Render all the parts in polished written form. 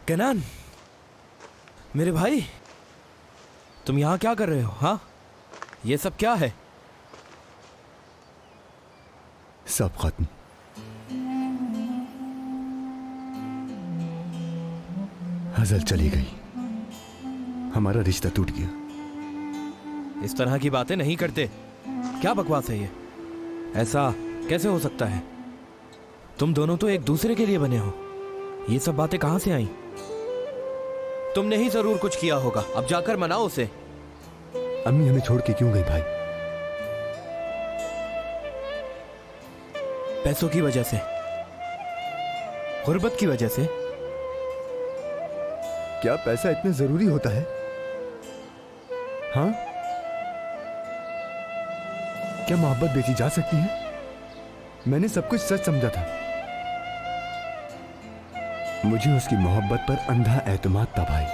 केनान, मेरे भाई, तुम यहाँ क्या कर रहे हो? हाँ, ये सब क्या है? सब खत्म। हज़ल चली गई, हमारा रिश्ता टूट गया। इस तरह की बातें नहीं करते। क्या बकवास है ये? ऐसा कैसे हो सकता है? तुम दोनों तो एक दूसरे के लिए बने हो। ये सब बातें कहां से आई? तुमने ही जरूर कुछ किया होगा। अब जाकर मनाओ उसे। अम्मी हमें छोड़ के क्यों गई भाई? पैसों की वजह से, गुर्बत की वजह से। क्या पैसा इतना जरूरी होता है? हाँ, क्या मोहब्बत बेची जा सकती है? मैंने सब कुछ सच समझा था। मुझे उसकी मोहब्बत पर अंधा एतमाद था भाई।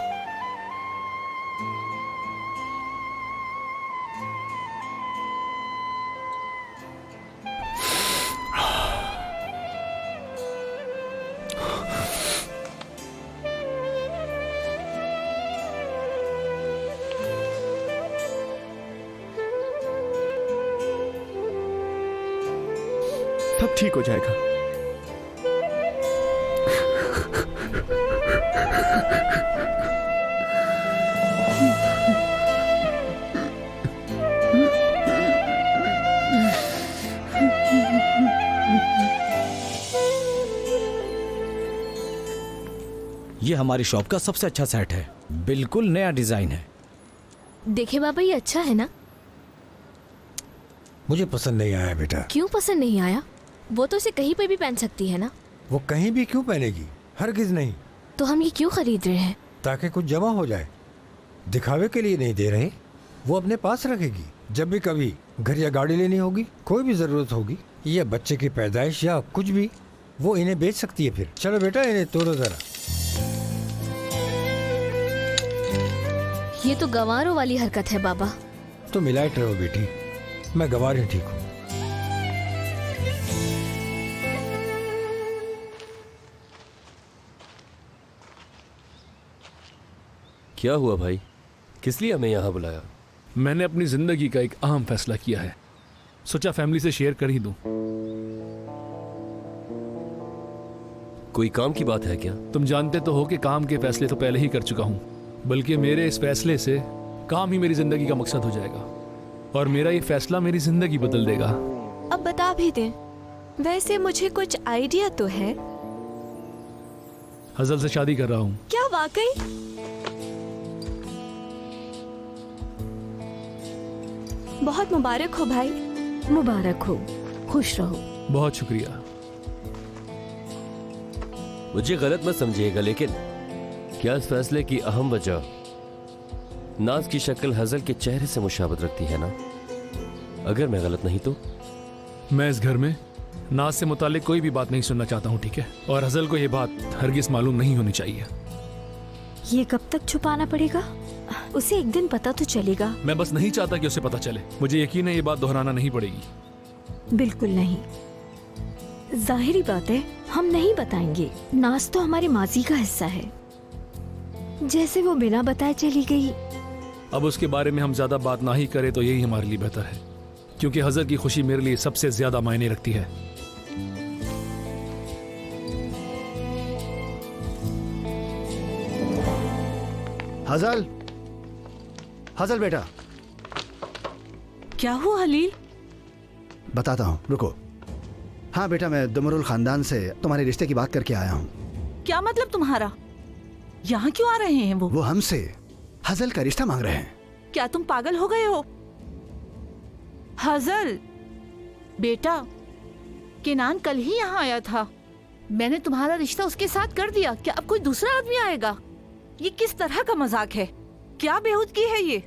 सब ठीक हो जाएगा। ये हमारी शॉप का सबसे अच्छा सेट है, बिल्कुल नया डिजाइन है। देखे बाबा, ये अच्छा है ना? मुझे पसंद नहीं आया बेटा। क्यों पसंद नहीं आया? वो तो इसे कहीं पे भी पहन सकती है ना। वो कहीं भी क्यों पहनेगी? हरगिज नहीं। तो हम ये क्यों खरीद रहे हैं? ताकि कुछ जमा हो जाए। दिखावे के लिए नहीं दे रहे, वो अपने पास रखेगी। जब भी कभी घर या गाड़ी लेनी होगी, कोई भी जरूरत होगी या बच्चे की पैदाइश या कुछ भी, वो इन्हें बेच सकती है। फिर चलो बेटा, इन्हें तोड़ो जरा। ये तो गंवारों वाली हरकत है बाबा। तो मिलाए रहो बेटी, मैं गंवार ही ठीक हूँ। क्या हुआ भाई? किस लिए हमें यहाँ बुलाया? मैंने अपनी जिंदगी का एक अहम फैसला किया है, सोचा फैमिली से शेयर कर ही दूं। कोई काम की बात है क्या? तुम जानते तो हो कि काम के फैसले तो पहले ही कर चुका हूं, बल्कि मेरे इस फैसले से काम ही मेरी जिंदगी का मकसद हो जाएगा और मेरा ये फैसला मेरी जिंदगी बदल देगा। अब बता भी दें, वैसे मुझे कुछ आइडिया तो है। हज़ल से शादी कर रहा हूँ। क्या वाकई? बहुत मुबारक हो भाई। मुबारक हो, खुश रहो। बहुत शुक्रिया। मुझे गलत मत समझिएगा, लेकिन क्या इस फैसले की अहम वजह नाज की शक्ल हज़ल के चेहरे से मुशाबत रखती है ना? अगर मैं गलत नहीं तो? मैं इस घर में नाज से मुतालिक कोई भी बात नहीं सुनना चाहता हूँ, ठीक है? और हज़ल को ये बात हरगिज मालूम नहीं होनी चाहिए। ये कब तक छुपाना पड़ेगा? उसे एक दिन पता तो चलेगा। मैं बस नहीं चाहता कि उसे पता चले। मुझे यकीन है ये बात दोहराना नहीं पड़ेगी। बिल्कुल नहीं। जाहिरी बात है, हम नहीं बताएंगे। नाज तो हमारे माजी का हिस्सा है। जैसे वो बिना बताए चली गई। अब उसके बारे में हम ज्यादा बात ना ही करें तो यही हमारे लिए बेहतर है, क्योंकि हज़ल की खुशी मेरे लिए सबसे ज्यादा मायने रखती है। हज़ल, हज़ल बेटा। क्या हुआ हलील? बताता हूँ, रुको। हाँ बेटा, मैं दुमरुल खानदान से तुम्हारे रिश्ते की बात करके आया हूँ। क्या मतलब तुम्हारा? यहाँ क्यों आ रहे हैं वो हमसे हज़ल का रिश्ता मांग रहे हैं। क्या तुम पागल हो गए हो? हज़ल बेटा, केनान कल ही यहाँ आया था। मैंने तुम्हारा रिश्ता उसके साथ कर दिया। क्या अब कोई दूसरा आदमी आएगा? ये किस तरह का मजाक है? क्या बेहूदगी है ये?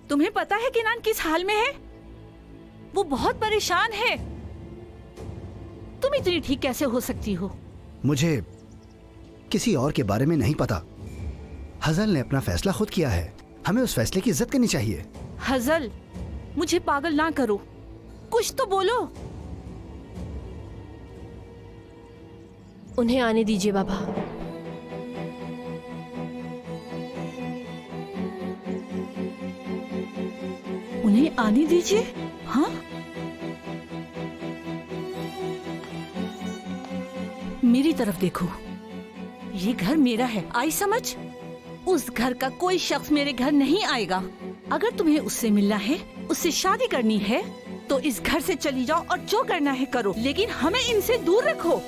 तुम्हें पता है केनान किस हाल में है? वो बहुत परेशान है। तुम इतनी ठीक कैसे हो सकती हो? मुझे किसी और के बारे में नहीं पता। हज़ल ने अपना फैसला खुद किया है, हमें उस फैसले की इज्जत करनी चाहिए। हज़ल, मुझे पागल ना करो, कुछ तो बोलो। उन्हें आने दीजिए बाबा। उन्हें आने दीजिए। हाँ, मेरी तरफ देखो, ये घर मेरा है, आई समझ? उस घर का कोई शख्स मेरे घर नहीं आएगा। अगर तुम्हें उससे मिलना है, उससे शादी करनी है, तो इस घर से चली जाओ और जो करना है करो, लेकिन हमें इनसे दूर रखो।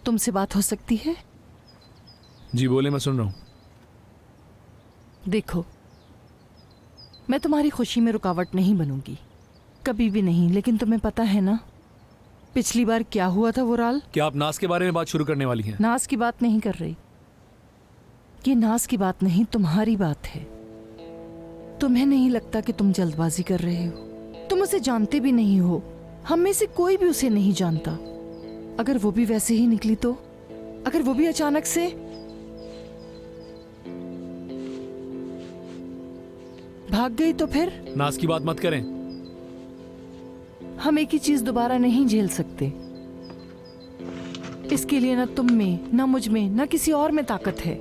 तुमसे बात हो सकती है? जी बोले, मैं सुन रहा हूँ। देखो, मैं तुम्हारी खुशी में रुकावट नहीं बनूंगी, कभी भी नहीं, लेकिन तुम्हें पता है ना पिछली बार क्या हुआ था वुराल? क्या आप नाज के बारे में बात शुरू करने वाली हैं? नाज की बात नहीं कर रही, ये नाज की बात नहीं, तुम्हारी बात है। तुम्हें नहीं लगता कि तुम जल्दबाजी कर रहे हो? तुम उसे जानते भी नहीं हो, हम में से कोई भी उसे नहीं जानता। अगर वो भी वैसे ही निकली तो? अगर वो भी अचानक से भाग गई तो फिर? नाज की बात मत करें। हम एक ही चीज दोबारा नहीं झेल सकते। इसके लिए ना तुम में, ना मुझ में, ना किसी और में ताकत है।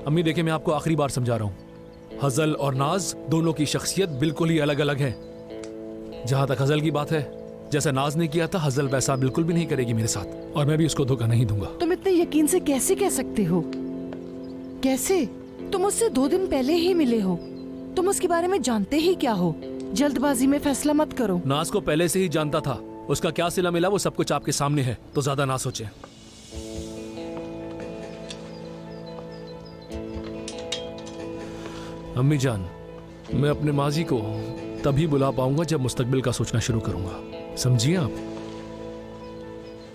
अम्मी देखिए, मैं आपको आखिरी बार समझा रहा हूँ, हजल और नाज दोनों की शख्सियत बिल्कुल ही अलग अलग है। जहां तक हजल की बात है, जैसा नाज ने किया था, हजल वैसा बिल्कुल भी नहीं करेगी मेरे साथ, और मैं भी उसको धोखा नहीं दूंगा। तुम इतने यकीन से कैसे कह सकते हो? कैसे? तुम उससे 2 दिन पहले ही मिले हो, तुम उसके बारे में जानते ही क्या हो? जल्दबाजी में फैसला मत करो। नाज को पहले से ही जानता था, उसका क्या सिला मिला वो सब कुछ आपके सामने है, तो ज्यादा ना सोचें। अम्मी जान, मैं अपने माजी को तभी बुला पाऊंगा जब मुस्तकबिल का सोचना शुरू करूंगा, समझिए आप?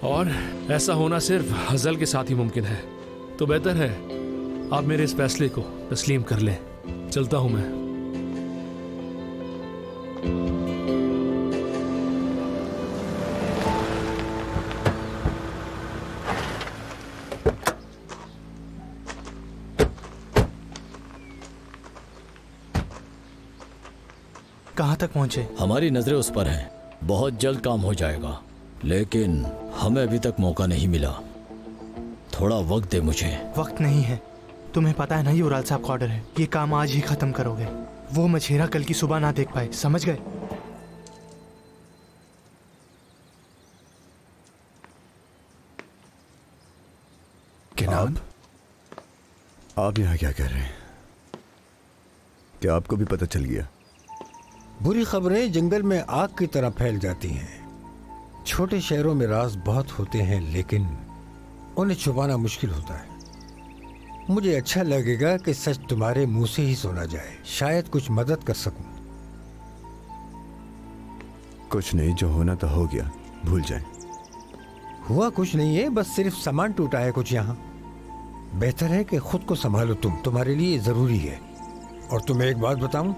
और ऐसा होना सिर्फ हजल के साथ ही मुमकिन है। तो बेहतर है आप मेरे इस फैसले को तस्लीम कर लें। चलता हूं मैं। कहाँ तक पहुँचे? हमारी नजरें उस पर हैं, बहुत जल्द काम हो जाएगा, लेकिन हमें अभी तक मौका नहीं मिला। थोड़ा वक्त दे मुझे। वक्त नहीं है, तुम्हें पता है ना ये उराल साहब का ऑर्डर है, ये काम आज ही खत्म करोगे। वो मछेरा कल की सुबह ना देख पाए, समझ गए? किनान, आप यहाँ क्या कर रहे हैं? क्या आपको भी पता चल गया? बुरी खबरें जंगल में आग की तरह फैल जाती हैं। छोटे शहरों में राज बहुत होते हैं, लेकिन उन्हें छुपाना मुश्किल होता है। मुझे अच्छा लगेगा कि सच तुम्हारे मुंह से ही सुना जाए, शायद कुछ मदद कर सकूं। कुछ नहीं, जो होना तो हो गया, भूल जाए। हुआ कुछ नहीं है, बस सिर्फ सामान टूटा है कुछ यहाँ। बेहतर है कि खुद को संभालो, तुम्हारे लिए जरूरी है। और तुम्हें एक बात बताऊं,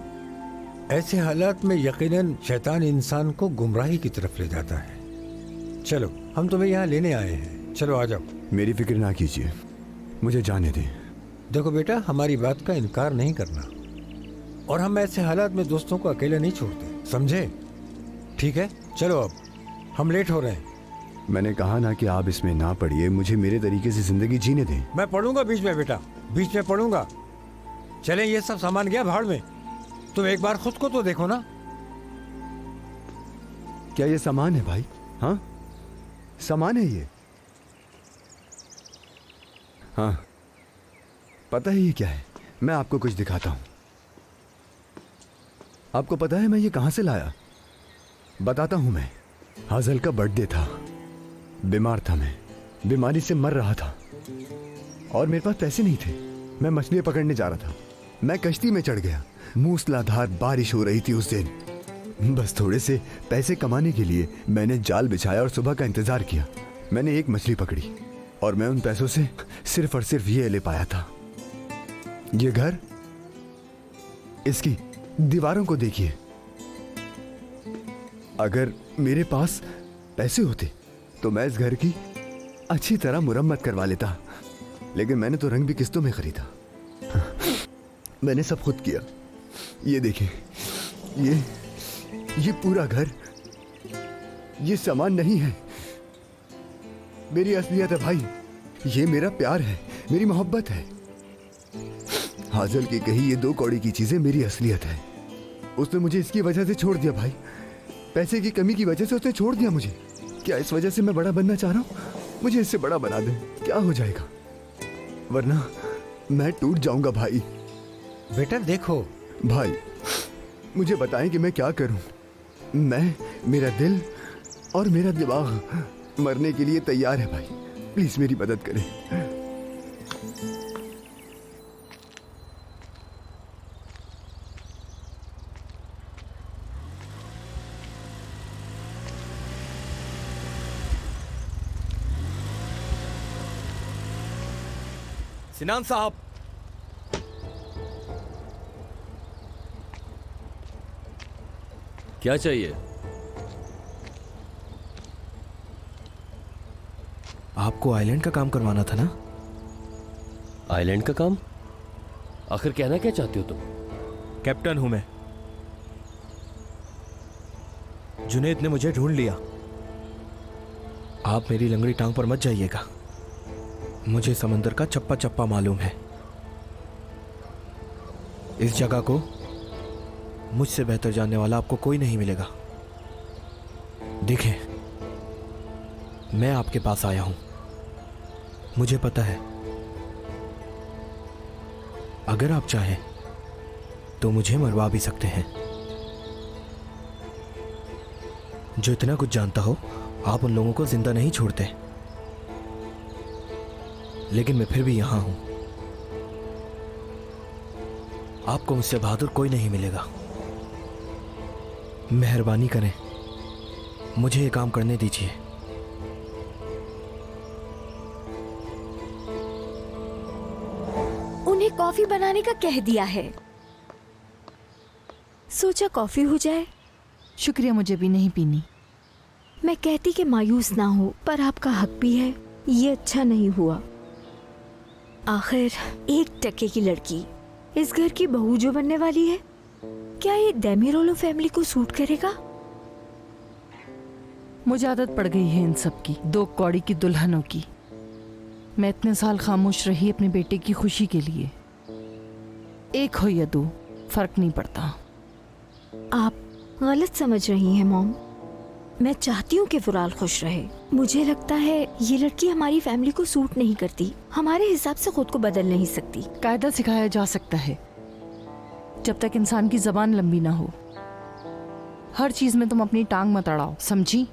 ऐसे हालात में यकीनन शैतान इंसान को गुमराही की तरफ ले जाता है। चलो, हम तुम्हें यहाँ लेने आए हैं, चलो आ जाओ। मेरी फिक्र ना कीजिए, मुझे जाने दें। देखो बेटा, हमारी बात का इनकार नहीं करना, और हम ऐसे हालात में दोस्तों को अकेले नहीं छोड़ते, समझे? ठीक है, चलो अब, हम लेट हो रहे हैं। मैंने कहा ना कि आप इसमें ना पढ़िए, मुझे मेरे तरीके से जिंदगी जीने दें। मैं पढ़ूंगा बीच में बेटा, बीच में पढ़ूंगा। चलें, ये सब सामान गया भाड़ में, तुम एक बार खुद को तो देखो ना। क्या ये सामान है भाई? हाँ, सामान है ये। हाँ, पता है ये क्या है? मैं आपको कुछ दिखाता हूं। आपको पता है मैं ये कहां से लाया? बताता हूं मैं। हाजल का बर्थडे था, बीमार था मैं, बीमारी से मर रहा था, और मेरे पास पैसे नहीं थे। मैं मछलियां पकड़ने जा रहा था, मैं कश्ती में चढ़ गया। मूसलाधार बारिश हो रही थी उस दिन। बस थोड़े से पैसे कमाने के लिए मैंने जाल बिछाया और सुबह का इंतजार किया। मैंने एक मछली पकड़ी, और मैं उन पैसों से सिर्फ और सिर्फ ये ले पाया था। ये घर, इसकी दीवारों को देखिए। अगर मेरे पास पैसे होते तो मैं इस घर की अच्छी तरह मुरम्मत करवा लेता, लेकिन मैंने तो रंग भी किस्तों में खरीदा। मैंने सब खुद किया। ये देखें, ये पूरा घर, ये सामान नहीं है, मेरी असलियत है भाई। ये मेरा प्यार है, मेरी मोहब्बत है। हाजल की कही ये 2 कौड़ी की चीजें मेरी असलियत है। उसने मुझे इसकी वजह से छोड़ दिया भाई, पैसे की कमी की वजह से उसने छोड़ दिया मुझे। क्या इस वजह से मैं बड़ा बनना चाह रहा हूँ? मुझे इससे बड़ा बना दे, क्या हो जाएगा, वरना मैं टूट जाऊंगा भाई। बेटा देखो भाई, मुझे बताएं कि मैं क्या करूं। मेरा दिल और मेरा दिमाग मरने के लिए तैयार है भाई, प्लीज मेरी मदद करें। सिनान साहब, क्या चाहिए? आपको आइलैंड का काम करवाना था ना? आइलैंड का काम? आखिर कहना क्या चाहते हो तुम? कैप्टन हूं मैं। जुनैद ने मुझे ढूंढ लिया। आप मेरी लंगड़ी टांग पर मत जाइएगा, मुझे समंदर का चप्पा चप्पा मालूम है। इस जगह को मुझसे बेहतर जानने वाला आपको कोई नहीं मिलेगा। देखें, मैं आपके पास आया हूं, मुझे पता है अगर आप चाहें तो मुझे मरवा भी सकते हैं। जो इतना कुछ जानता हो, आप उन लोगों को जिंदा नहीं छोड़ते, लेकिन मैं फिर भी यहां हूं। आपको मुझसे बहादुर कोई नहीं मिलेगा। मेहरबानी करें, मुझे ये काम करने दीजिए। उन्हें कॉफी बनाने का कह दिया है, सोचा कॉफी हो जाए। शुक्रिया, मुझे भी नहीं पीनी। मैं कहती कि मायूस ना हो, पर आपका हक भी है, ये अच्छा नहीं हुआ। आखिर 1 टके की लड़की इस घर की बहू जो बनने वाली है, क्या ये डेमिरोलो फैमिली को सूट करेगा? मुझे आदत पड़ गई है इन सब की, 2 कौड़ी की दुल्हनों की। मैं इतने साल खामोश रही अपने बेटे की खुशी के लिए। 1 हो या 2, फर्क नहीं पड़ता। आप गलत समझ रही हैं मॉम। मैं चाहती हूँ कि वुराल खुश रहे। मुझे लगता है ये लड़की हमारी फैमिली को सूट नहीं करती, हमारे हिसाब से खुद को बदल नहीं सकती। कायदा सिखाया जा सकता है, जब तक इंसान की जबान लंबी ना हो। हर चीज में तुम अपनी टांग मत अड़ाओ, समझी?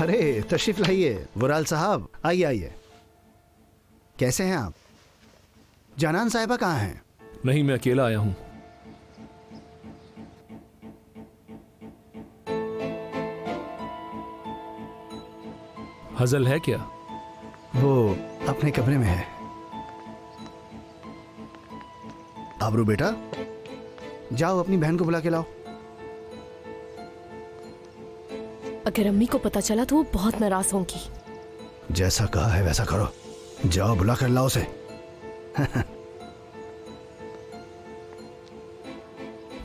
अरे तशरीफ लाइए वुराल साहब, आइए आइए। कैसे हैं आप? जानान साहिबा कहाँ हैं? नहीं, मैं अकेला आया हूं। हजल है क्या? वो अपने कमरे में है। आबरू बेटा, जाओ अपनी बहन को बुला के लाओ। अगर अम्मी को पता चला तो वो बहुत नाराज होंगी। जैसा कहा है वैसा करो, जाओ बुला कर लाओ उसे।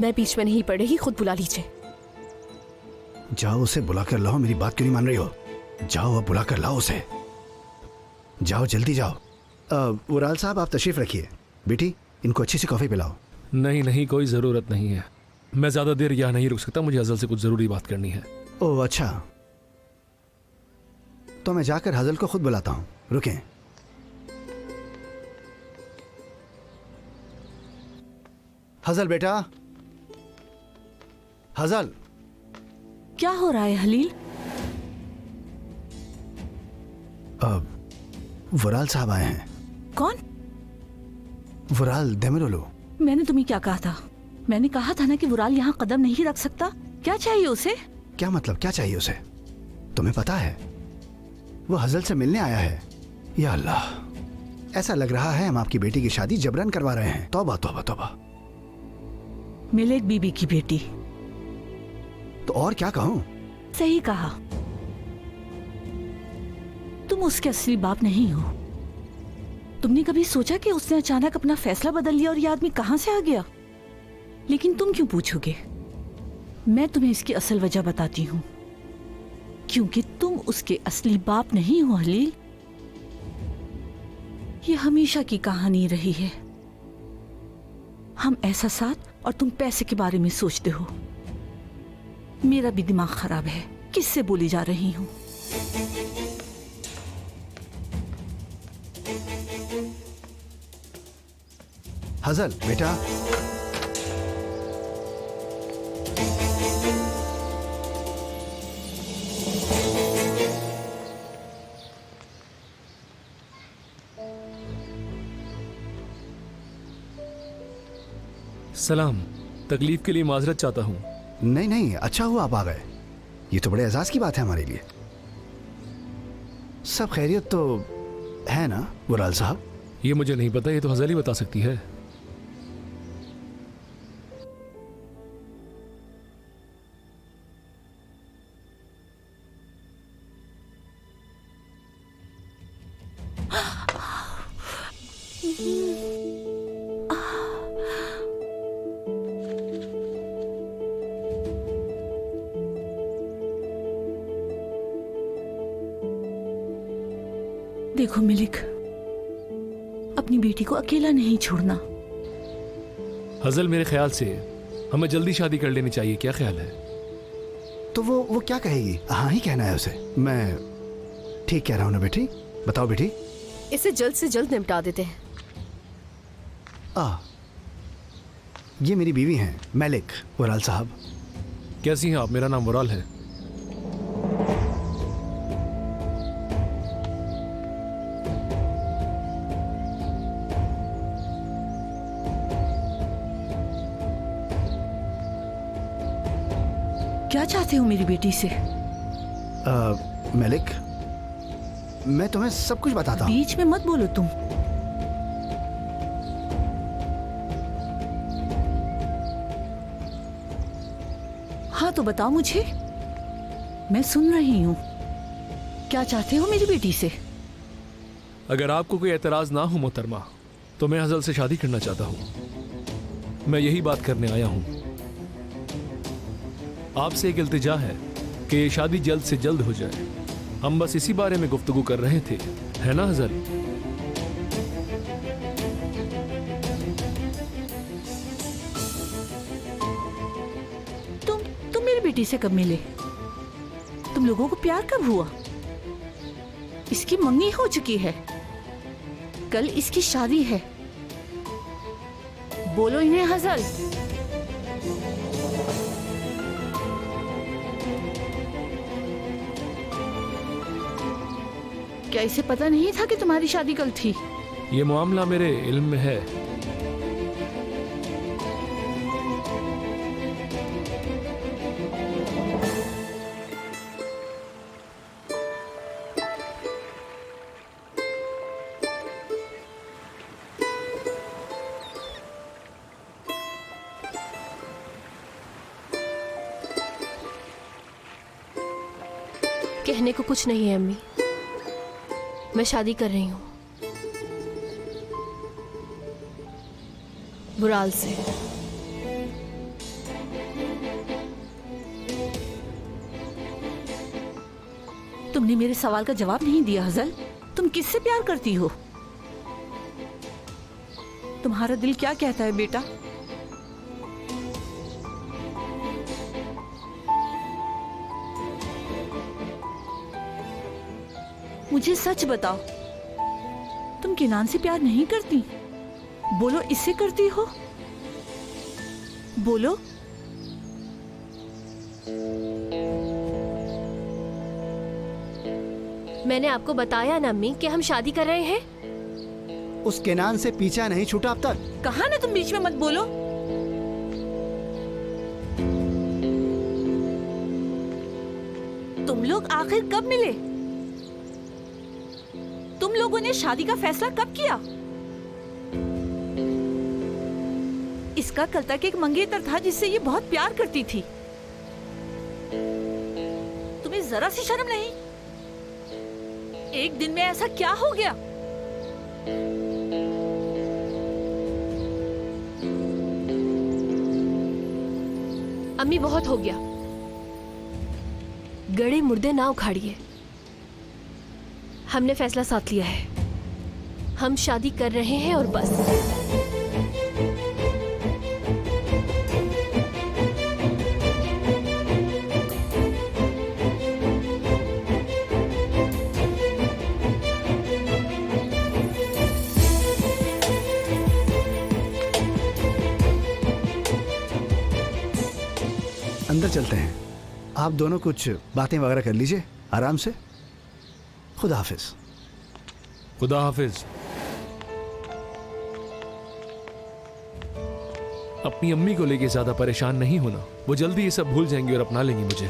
मैं बीच में नहीं पड़ेगी, खुद बुला लीजिए। जाओ उसे बुला कर लाओ। मेरी बात क्यों नहीं मान रही हो? जाओ अब बुला कर लाओ उसे। जाओ जल्दी जाओ। वुराल साहब आप तशरीफ रखिए। बेटी इनको अच्छी सी कॉफी पिलाओ। नहीं नहीं, कोई ज़रूरत नहीं है। मैं ज़्यादा देर यहाँ नहीं रुक सकता, मुझे हजल से कुछ ज़रूरी बात करनी है। ओह अच्छा, तो मैं जाकर हजल को खुद बुलाता हूँ। रुकें। हजल बेटा, हजल। क्या हो रहा है हलील? वराल साहब आए हैं। कौन? वराल देमिरोलू। मैंने तुम्हें क्या कहा था? मैंने कहा था ना कि वुराल यहाँ कदम नहीं रख सकता। क्या चाहिए उसे? क्या मतलब, क्या चाहिए उसे? तुम्हें पता है वो हजल से मिलने आया है। या अल्लाह, ऐसा लग रहा है हम आपकी बेटी की शादी जबरन करवा रहे हैं। तौबा तौबा तौबा। मिलेक बीबी की बेटी। तो और क्या कहूं? सही कहा। तुम उसके असली बाप नहीं हो। तुमने कभी सोचा कि उसने अचानक अपना फैसला बदल लिया और ये आदमी कहां से आ गया? लेकिन तुम क्यों पूछोगे? मैं तुम्हें इसकी असल वजह बताती हूं। क्योंकि तुम उसके असली बाप नहीं हो हलील। ये हमेशा की कहानी रही है। हम एहसासात और तुम पैसे के बारे में सोचते हो। मेरा भी दिमाग खराब है। किससे बोली जा रही हूं? हजल बेटा, सलाम। तकलीफ के लिए माजरत चाहता हूँ। नहीं नहीं, अच्छा हुआ आप आ गए। ये तो बड़े एजाज की बात है हमारे लिए। सब खैरियत तो है ना वराल साहब? ये मुझे नहीं पता, ये तो हजल ही बता सकती है। देखो मिलिक, अपनी बेटी को अकेला नहीं छोड़ना। हजल, मेरे ख्याल से हमें जल्दी शादी कर लेनी चाहिए। क्या ख्याल है? तो वो क्या कहेगी? हाँ ही कहना है उसे। मैं ठीक कह रहा हूँ ना बेटी? बताओ बेटी। इसे जल्द से जल्द निपटा देते हैं। ये मेरी बीवी हैं मलिक, वराल साहब। कैसी हैं आप? मेरा नाम वराल है। क्या चाहते हो मेरी बेटी से? मलिक, मैं तुम्हें सब कुछ बताता हूँ। बीच में मत बोलो तुम। हाँ तो बताओ मुझे, मैं सुन रही हूँ। क्या चाहते हो मेरी बेटी से? अगर आपको कोई एतराज ना हो मोहतरमा, तो मैं हजल से शादी करना चाहता हूँ। मैं यही बात करने आया हूँ। आपसे एक इल्तिजा है कि ये शादी जल्द से जल्द हो जाए। हम बस इसी बारे में गुफ्तगू कर रहे थे, है ना हजल? तुम मेरी बेटी से कब मिले? तुम लोगों को प्यार कब हुआ? इसकी मंगनी हो चुकी है, कल इसकी शादी है। बोलो इन्हें हजल। क्या इसे पता नहीं था कि तुम्हारी शादी कल थी? ये मामला मेरे इल्म में है। कहने को कुछ नहीं है अम्मी, मैं शादी कर रही हूँ बुराल से। तुमने मेरे सवाल का जवाब नहीं दिया हजल। तुम किससे प्यार करती हो? तुम्हारा दिल क्या कहता है बेटा? मुझे सच बताओ, तुम किनान से प्यार नहीं करती? बोलो, इससे करती हो? बोलो। मैंने आपको बताया ना अम्मी कि हम शादी कर रहे हैं। उस केनान से पीछा नहीं छूटा अब तक। कहा ना तुम बीच में मत बोलो। तुम लोग आखिर कब मिले? तुम लोगों ने शादी का फैसला कब किया? इसका कल तक एक मंगेतर था जिससे ये बहुत प्यार करती थी। तुम्हें जरा सी शर्म नहीं? एक दिन में ऐसा क्या हो गया? अम्मी बहुत हो गया, गड़े मुर्दे ना उखाड़िए। हमने फैसला साथ लिया है, हम शादी कर रहे हैं और बस। अंदर चलते हैं, आप दोनों कुछ बातें वगैरह कर लीजिए आराम से। खुदा हाफिज। खुदा हाफिज। अपनी अम्मी को लेके ज्यादा परेशान नहीं होना, वो जल्दी ये सब भूल जाएंगी और अपना लेंगी मुझे।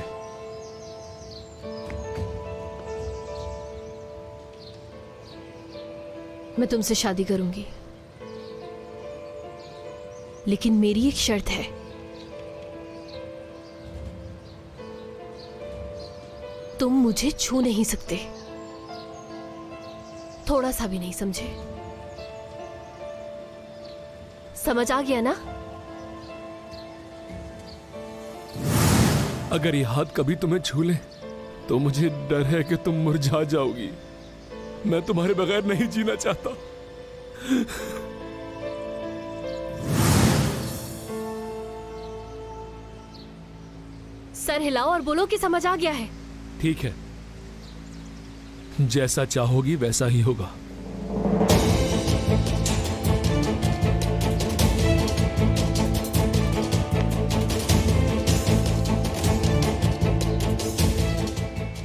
मैं तुमसे शादी करूंगी, लेकिन मेरी एक शर्त है। तुम मुझे छू नहीं सकते, थोड़ा सा भी नहीं, समझे? समझ आ गया ना? अगर ये हाथ कभी तुम्हें छू ले तो मुझे डर है कि तुम मुरझा जाओगी। मैं तुम्हारे बगैर नहीं जीना चाहता। सर हिलाओ और बोलो कि समझ आ गया है। ठीक है, जैसा चाहोगी वैसा ही होगा।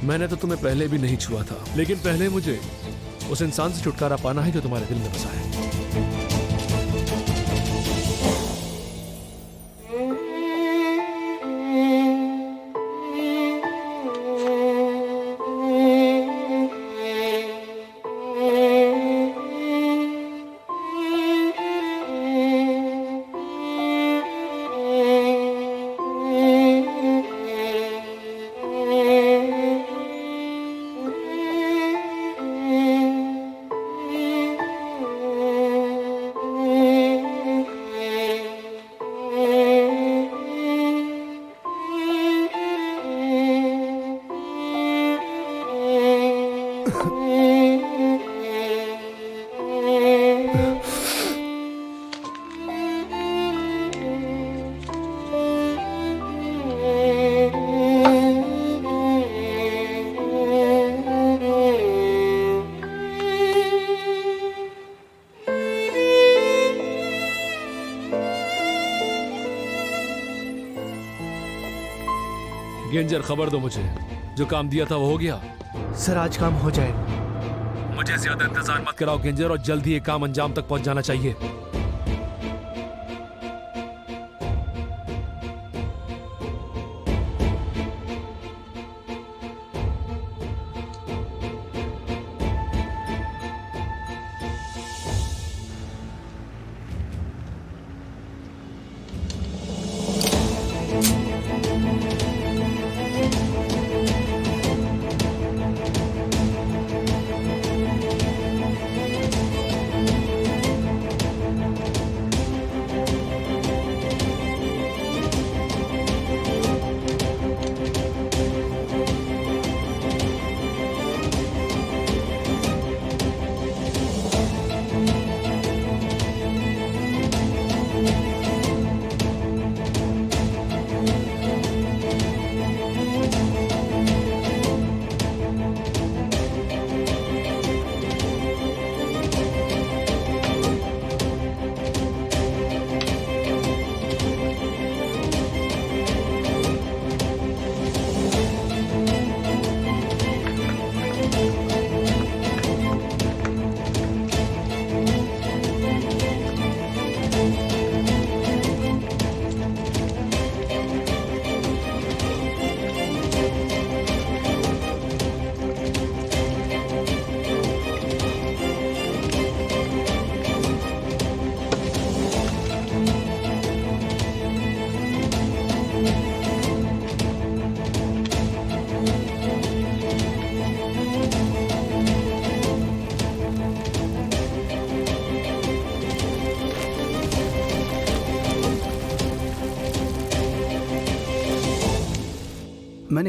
मैंने तो तुम्हें पहले भी नहीं छुआ था, लेकिन पहले मुझे उस इंसान से छुटकारा पाना है जो तुम्हारे दिल में बसा है। गेंजर, खबर दो मुझे, जो काम दिया था वो हो गया? सर आज काम हो जाएगा। मुझे ज्यादा इंतजार मत कराओ गेंजर, और जल्दी ये काम अंजाम तक पहुंच जाना चाहिए।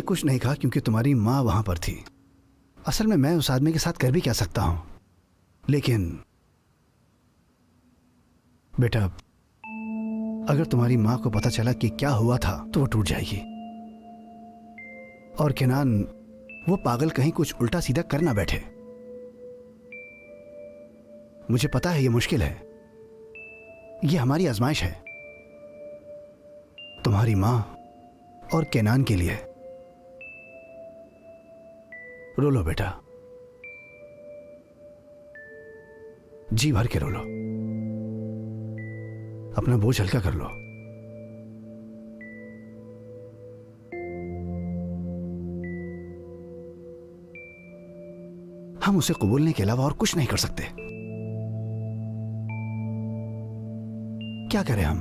कुछ नहीं कहा क्योंकि तुम्हारी माँ वहां पर थी। असल में मैं उस आदमी के साथ कर भी क्या सकता हूं, लेकिन बेटा अगर तुम्हारी माँ को पता चला कि क्या हुआ था तो वो टूट जाएगी। और केनान वो पागल कहीं कुछ उल्टा सीधा कर ना बैठे। मुझे पता है ये मुश्किल है, ये हमारी आजमाइश है तुम्हारी माँ और केनान के लिए। रो लो बेटा, जी भर के रो लो, अपना बोझ हल्का कर लो। हम उसे कबूलने के अलावा और कुछ नहीं कर सकते। क्या करें हम?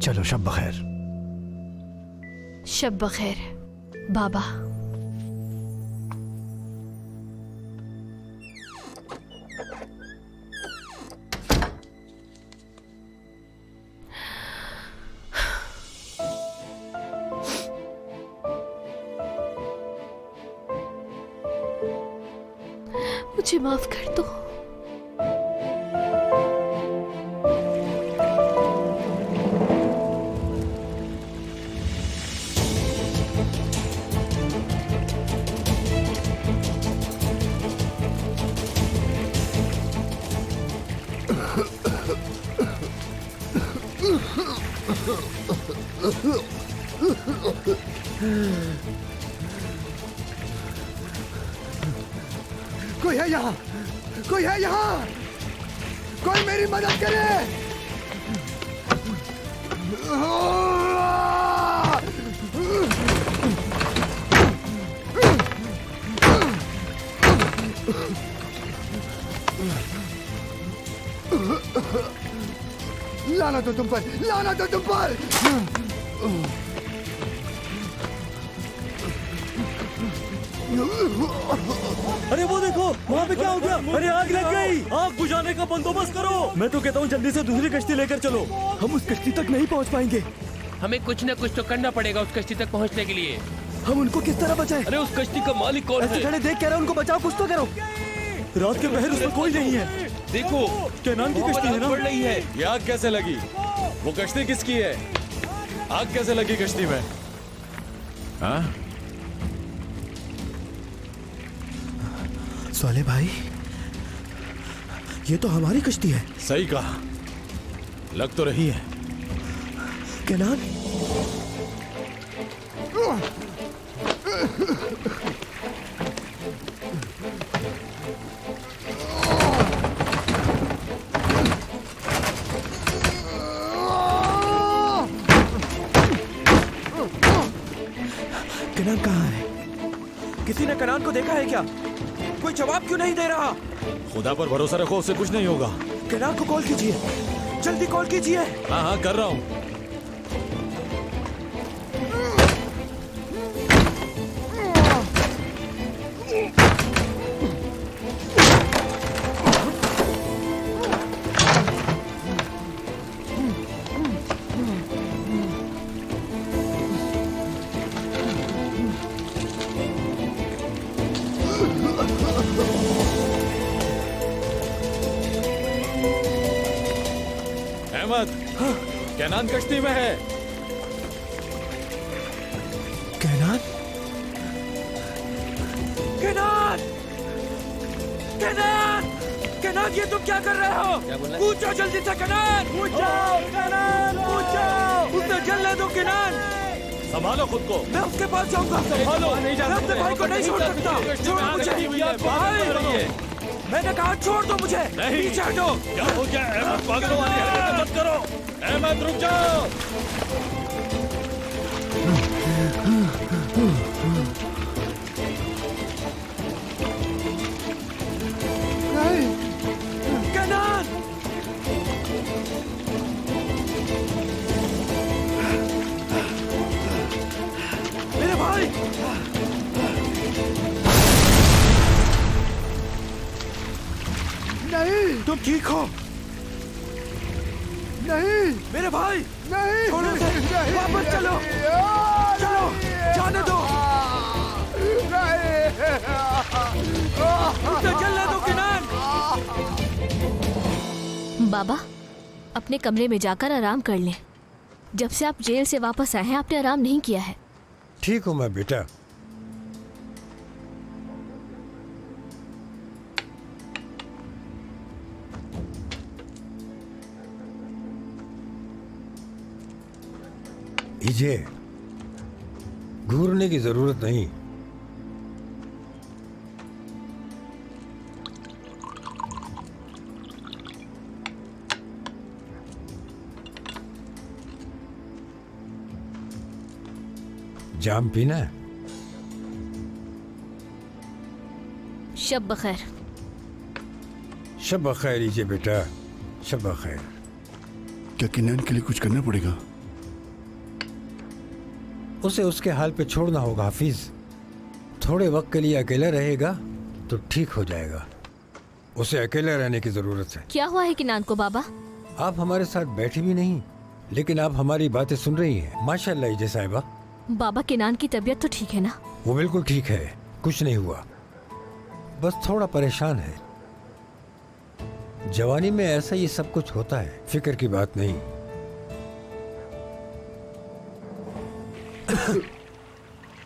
चलो शब बखैर। शब बखैर बाबा। मुझे माफ कर दो। कोई है यहाँ, कोई है यहाँ, कोई मेरी मदद करे। लाना तो तुम पर, लाना तो तुम पर। अरे वो देखो वहाँ पे क्या हो गया? अरे आग लग गई, आग बुझाने का बंदोबस्त करो। मैं तो कहता हूँ जल्दी से दूसरी कश्ती लेकर चलो, हम उस कश्ती तक नहीं पहुँच पाएंगे। हमें कुछ न कुछ तो करना पड़ेगा उस कश्ती तक पहुंचने के लिए। हम उनको किस तरह बचाएं? अरे उस कश्ती का मालिक कौन है? ऐसे खड़े देख कह रहे उनको बचाओ, कुछ तो करो। रात के पहर उसमें कोई नहीं है। देखो केनान की कश्ती है ना? बढ़ रही है। ये आग कैसे लगी? वो कश्ती किसकी है? आग कैसे लगी कश्ती में? हाँ? साले भाई, ये तो हमारी कश्ती है। सही कहा, लग तो रही है। केनान, केनान कहाँ है? किसी ने केनान को देखा है क्या? कोई जवाब क्यों नहीं दे रहा? खुदा पर भरोसा रखो, उससे कुछ नहीं होगा। केनान को कॉल कीजिए, जल्दी कॉल कीजिए। हाँ हाँ कर रहा हूँ। अहमद, केनान कश्ती में है। केनान, केनान, केनान, केनान, ये तुम क्या कर रहे हो? पूछो जल्दी से केनान, पूछो केनान, पूछो। उसे जलने दो केनान। संभालो खुद को। मैं उसके पास जाऊंगा। संभालो। मैं अपने भाई को नहीं छोड़ सकता। छोड़ मुझे भाई। मैंने कहा छोड़ दो मुझे। पीछे हटो। क्या हो गया? अहमद, पागलों वाली हरकतें मत करो। अहमद रुक जाओ। केनान, मेरे भाई। नहीं, तुम ठीक हो? नहीं मेरे भाई नहीं छोड़ो इसे। नहीं, वापस चलो नहीं, चलो जाने दो उसे चलने दो किनान। बाबा अपने कमरे में जाकर आराम कर लें। जब से आप जेल से वापस आए हैं आपने आराम नहीं किया है। ठीक हूँ मैं बेटा। इजे घूरने की जरूरत नहीं। जाम पीना है? शब बखैर। शब बखैर इजे बेटा, शब बखैर। क्या किनान के लिए कुछ करना पड़ेगा? उसे उसके हाल पे छोड़ना होगा हाफिज। थोड़े वक्त के लिए अकेला रहेगा तो ठीक हो जाएगा। उसे अकेला रहने की जरूरत है। क्या हुआ है किनान को बाबा? आप हमारे साथ बैठी भी नहीं, लेकिन आप हमारी बातें सुन रही हैं। माशाल्लाह इजे साहिबा। बाबा किनान की तबीयत तो ठीक है ना? वो बिल्कुल ठीक है, कुछ नहीं हुआ, बस थोड़ा परेशान है। जवानी में ऐसा ये सब कुछ होता है, फिक्र की बात नहीं।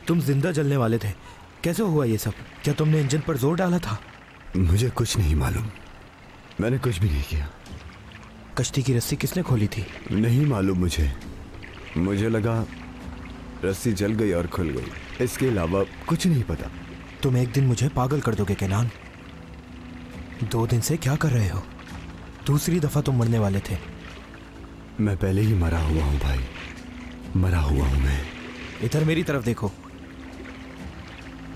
तुम जिंदा जलने वाले थे, कैसे हुआ ये सब? क्या तुमने इंजन पर जोर डाला था? मुझे कुछ नहीं मालूम, मैंने कुछ भी नहीं किया। कश्ती की रस्सी किसने खोली थी? नहीं मालूम मुझे लगा रस्सी जल गई और खुल गई, इसके अलावा कुछ नहीं पता। तुम एक दिन मुझे पागल कर दोगे केनान। 2 दिन से क्या कर रहे हो? दूसरी दफा तुम मरने वाले थे। मैं पहले ही मरा हुआ हूँ भाई, मरा हुआ हूँ मैं। इधर मेरी तरफ देखो।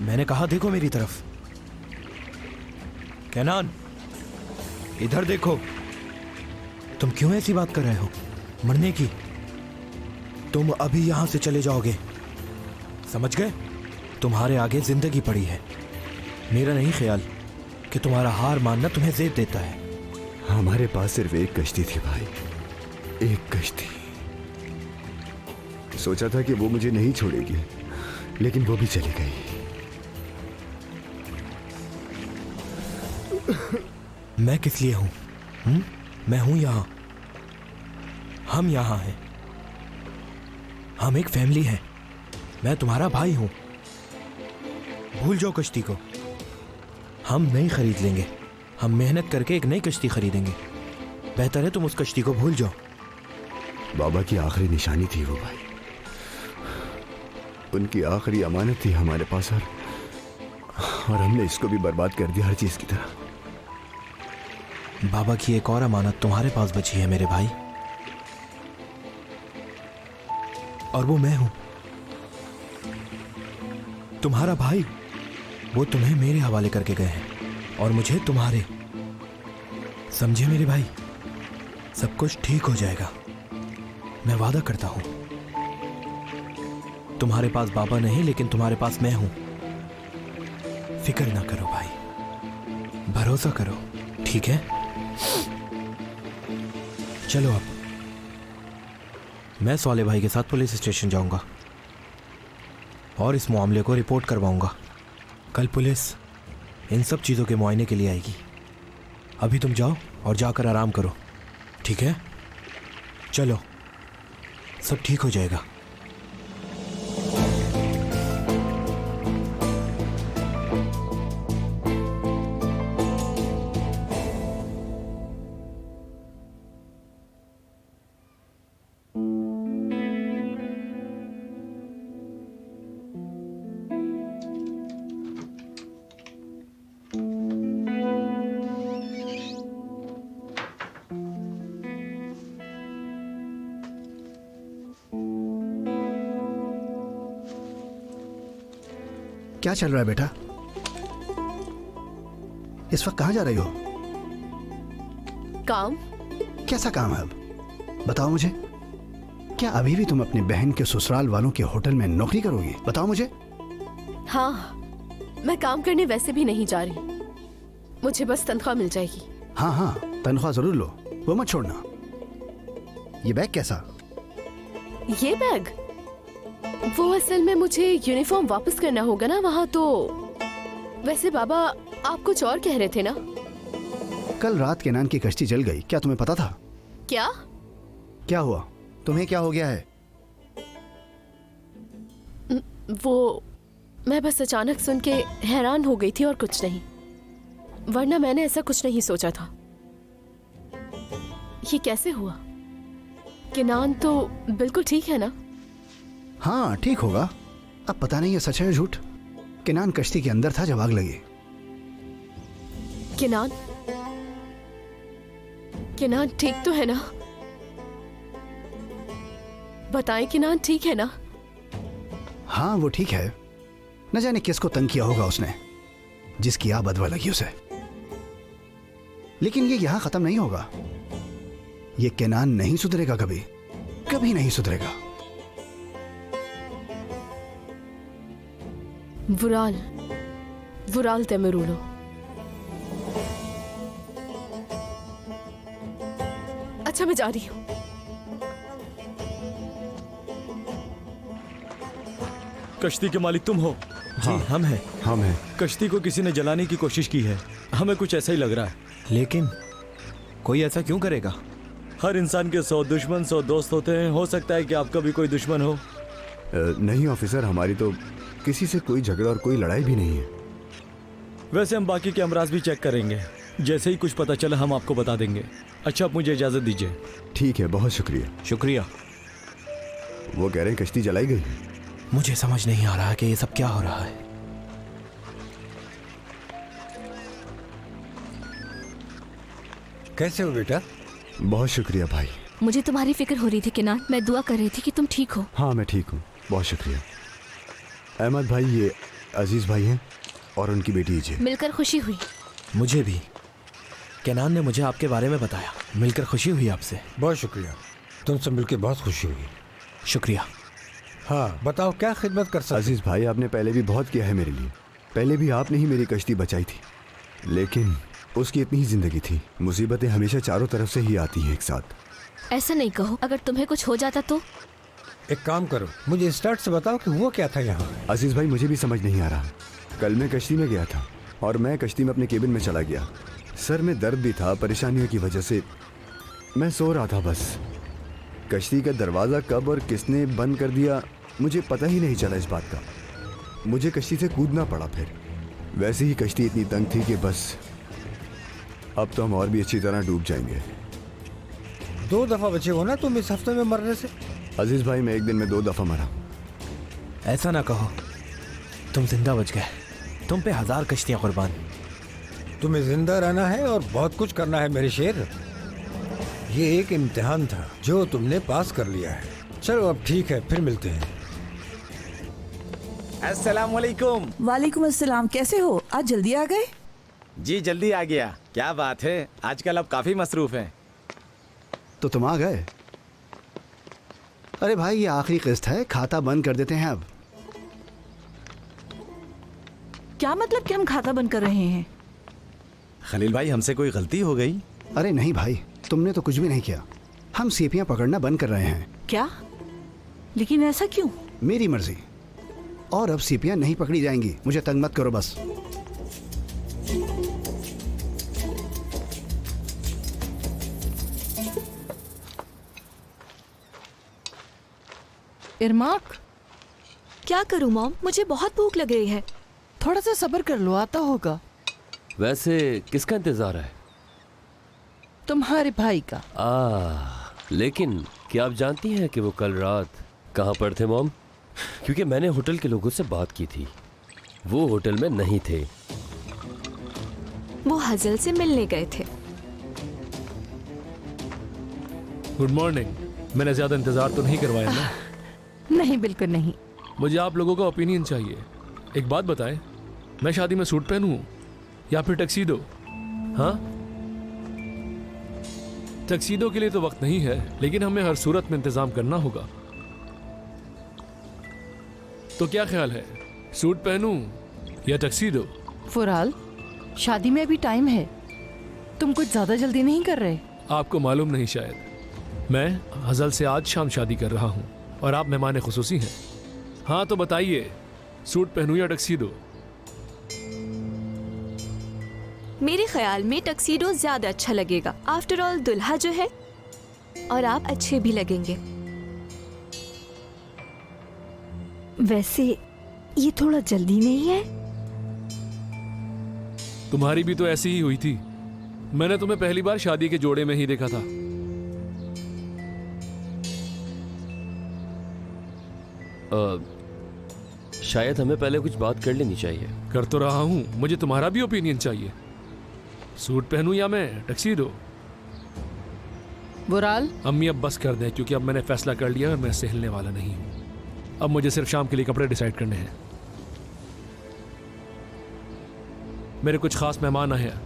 मैंने कहा देखो मेरी तरफ। केनान इधर देखो। तुम क्यों ऐसी बात कर रहे हो? मरने की? तुम अभी यहां से चले जाओगे, समझ गए? तुम्हारे आगे जिंदगी पड़ी है। मेरा नहीं ख्याल कि तुम्हारा हार मानना तुम्हें ज़ेद देता है। हमारे पास सिर्फ एक कश्ती थी भाई, एक कश्ती। सोचा था कि वो मुझे नहीं छोड़ेगी, लेकिन वो भी चली गई। मैं किस लिए हूं? मैं हूं यहां, हम यहां हैं, हम एक फैमिली है। मैं तुम्हारा भाई हूं। भूल जाओ कश्ती को, हम नई खरीद लेंगे। हम मेहनत करके एक नई कश्ती खरीदेंगे। बेहतर है तुम उस कश्ती को भूल जाओ। बाबा की आखिरी निशानी थी वो भाई, उनकी आखिरी अमानत थी हमारे पास, और हमने इसको भी बर्बाद कर दिया हर चीज की तरह। बाबा की एक और अमानत तुम्हारे पास बची है मेरे भाई, और वो मैं हूं, तुम्हारा भाई। वो तुम्हें मेरे हवाले करके गए हैं और मुझे तुम्हारे। समझे मेरे भाई? सब कुछ ठीक हो जाएगा, मैं वादा करता हूं। तुम्हारे पास बाबा नहीं, लेकिन तुम्हारे पास मैं हूं। फिक्र ना करो भाई, भरोसा करो, ठीक है? चलो अब मैं सौले भाई के साथ पुलिस स्टेशन जाऊंगा और इस मामले को रिपोर्ट करवाऊंगा। कल पुलिस इन सब चीज़ों के मुआयने के लिए आएगी। अभी तुम जाओ और जाकर आराम करो, ठीक है? चलो, सब ठीक हो जाएगा। क्या चल रहा है बेटा? इस वक्त कहां जा रही हो? काम। कैसा काम है अब? बताओ मुझे। क्या अभी भी तुम अपनी बहन के ससुराल वालों के होटल में नौकरी करोगी? बताओ मुझे। हाँ, मैं काम करने वैसे भी नहीं जा रही, मुझे बस तनख्वाह मिल जाएगी। हाँ हाँ, तनख्वाह जरूर लो, वो मत छोड़ना। ये बैग कैसा? ये बैग? वो असल में मुझे यूनिफॉर्म वापस करना होगा ना वहाँ, तो वैसे बाबा आप कुछ और कह रहे थे ना? कल रात केनान की कश्ती जल गई, क्या तुम्हें पता था? क्या? क्या हुआ? तुम्हें क्या हो गया है? वो मैं बस अचानक सुन के हैरान हो गई थी और कुछ नहीं, वरना मैंने ऐसा कुछ नहीं सोचा था। ये कैसे हुआ? केनान तो बिल्कुल ठीक है ना? हाँ ठीक होगा। अब पता नहीं ये सच है या झूठ। केनान कश्ती के अंदर था जब आग लगी। केनान ठीक तो है ना? बताएं केनान ठीक है ना? हाँ वो ठीक है। न जाने किसको तंग किया होगा उसने, जिसकी आप बदवा लगी उसे। लेकिन ये यहां खत्म नहीं होगा। ये केनान नहीं सुधरेगा, कभी कभी नहीं सुधरेगा। वुराल तेमरूलो। अच्छा मैं जा रही हूँ। कश्ती के मालिक तुम हो? जी हाँ, हम हैं। कश्ती को किसी ने जलाने की कोशिश की है, हमें कुछ ऐसा ही लग रहा है। लेकिन कोई ऐसा क्यों करेगा? हर इंसान के 100 दुश्मन 100 दोस्त होते हैं। हो सकता है कि आपका भी कोई दुश्मन हो। नहीं ऑफिसर, हमारी तो किसी से कोई झगड़ा और कोई लड़ाई भी नहीं है। वैसे हम बाकी के अमराज भी चेक करेंगे, जैसे ही कुछ पता चला हम आपको बता देंगे। अच्छा आप मुझे इजाजत दीजिए। ठीक है, बहुत शुक्रिया। शुक्रिया। वो कह रहे हैं कश्ती जलाई गई। मुझे समझ नहीं आ रहा कि ये सब क्या हो रहा है। कैसे हो बेटा? बहुत शुक्रिया भाई। मुझे तुम्हारी फिक्र हो रही थी केनान, मैं दुआ कर रही थी कि तुम ठीक हो। हाँ मैं ठीक हूँ, बहुत शुक्रिया। अहमद भाई, ये अजीज भाई हैं और उनकी बेटी इजे। मिलकर खुशी हुई। मुझे भी। केनान ने मुझे आपके बारे में बताया, मिलकर खुशी हुई आपसे। बहुत शुक्रिया, तुमसे मिलकर बहुत खुशी हुई। शुक्रिया। हाँ बताओ क्या खिदमत कर सकते? अजीज भाई, आपने पहले भी बहुत किया है मेरे लिए। पहले भी आपने ही मेरी कश्ती बचाई थी, लेकिन उसकी इतनी ही जिंदगी थी। मुसीबतें हमेशा चारों तरफ से ही आती हैं एक साथ। ऐसा नहीं कहो, अगर तुम्हें कुछ हो जाता तो? एक काम करो, मुझे स्टार्ट से बताओ कि हुआ क्या था यहाँ। अजीज भाई, मुझे भी समझ नहीं आ रहा। कल मैं कश्ती में गया था और मैं कश्ती में अपने केबिन में चला गया। सर में दर्द भी था, परेशानियों की वजह से मैं सो रहा था बस। कश्ती का दरवाज़ा कब और किसने बंद कर दिया मुझे पता ही नहीं चला इस बात का। मुझे कश्ती से कूदना पड़ा। फिर वैसे ही कश्ती इतनी तंग थी कि बस अब तो हम और भी अच्छी तरह डूब जाएंगे। 2 दफा बचे हो ना तुम इस हफ्ते में मरने से? अजीज भाई, मैं एक दिन में 2 दफा मरा। ऐसा ना कहो, तुम जिंदा बच गए। तुम पे 1000 कश्तियां कुर्बान। तुम्हें जिंदा रहना है और बहुत कुछ करना है मेरे शेर। ये एक इम्तिहान था जो तुमने पास कर लिया है। चलो अब ठीक है, फिर मिलते हैं। अस्सलाम वालेकुम। वालेकुम अस्सलाम। कैसे हो? आज जल्दी आ गए? जी जल्दी आ गया। क्या बात है, आजकल आप काफी मसरूफ हैं। तो तुम आ गए? अरे भाई, ये आखिरी किस्त है, खाता बंद कर देते हैं अब। क्या मतलब कि हम खाता बंद कर रहे हैं? खलील भाई, हमसे कोई गलती हो गई? अरे नहीं भाई, तुमने तो कुछ भी नहीं किया। हम सीपियां पकड़ना बंद कर रहे हैं। क्या? लेकिन ऐसा क्यों? मेरी मर्जी। और अब सीपियां नहीं पकड़ी जाएंगी। मुझे तंग मत करो बस। इरमाक, क्या करूं मॉम, मुझे बहुत भूख लग रही है। थोड़ा सा सब्र कर लो, आता होगा। वैसे किसका इंतजार है? तुम्हारे भाई का। लेकिन क्या आप जानती हैं कि वो कल रात कहाँ पर थे मॉम? क्योंकि मैंने होटल के लोगों से बात की थी, वो होटल में नहीं थे। वो हजल से मिलने गए थे। Good morning. मैंने ज्यादा इंतजार तो नहीं करवाया ना? नहीं, बिल्कुल नहीं। मुझे आप लोगों का ओपिनियन चाहिए। एक बात बताएं, मैं शादी में सूट पहनूं या फिर टक्सीडो? हाँ, टक्सीडो के लिए तो वक्त नहीं है, लेकिन हमें हर सूरत में इंतजाम करना होगा। तो क्या ख्याल है, सूट पहनूं या टक्सीडो? फुराल, शादी में अभी टाइम है। तुम कुछ ज्यादा जल्दी नहीं कर रहे? आपको मालूम नहीं शायद, मैं हजल से आज शाम शादी कर रहा हूँ और आप मेहमान खुसूसी हैं। हाँ तो बताइए, सूट पहनूं या टक्सीडो? मेरे ख्याल में टक्सीडो ज्यादा अच्छा लगेगा। आफ्टर ऑल दुल्हा जो है, और आप अच्छे भी लगेंगे। वैसे ये थोड़ा जल्दी नहीं है? तुम्हारी भी तो ऐसी ही हुई थी। मैंने तुम्हें पहली बार शादी के जोड़े में ही देखा था। शायद हमें पहले कुछ बात कर लेनी चाहिए। कर तो रहा हूं, मुझे तुम्हारा भी ओपिनियन चाहिए। सूट पहनूं या मैं टक्सीडो? बुराल, अम्मी अब बस कर दें, क्योंकि अब मैंने फैसला कर लिया और मैं इससे हिलने वाला नहीं हूं। अब मुझे सिर्फ शाम के लिए कपड़े डिसाइड करने हैं। मेरे कुछ खास मेहमान आए हैं,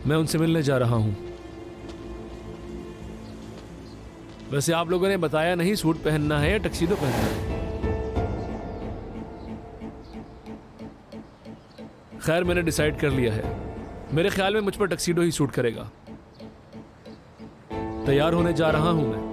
मैं उनसे मिलने जा रहा हूं। वैसे आप लोगों ने बताया नहीं सूट पहनना है या टक्सीडो पहनना है। खैर, मैंने डिसाइड कर लिया है। मेरे ख्याल में मुझ पर टक्सीडो ही सूट करेगा। तैयार होने जा रहा हूं मैं।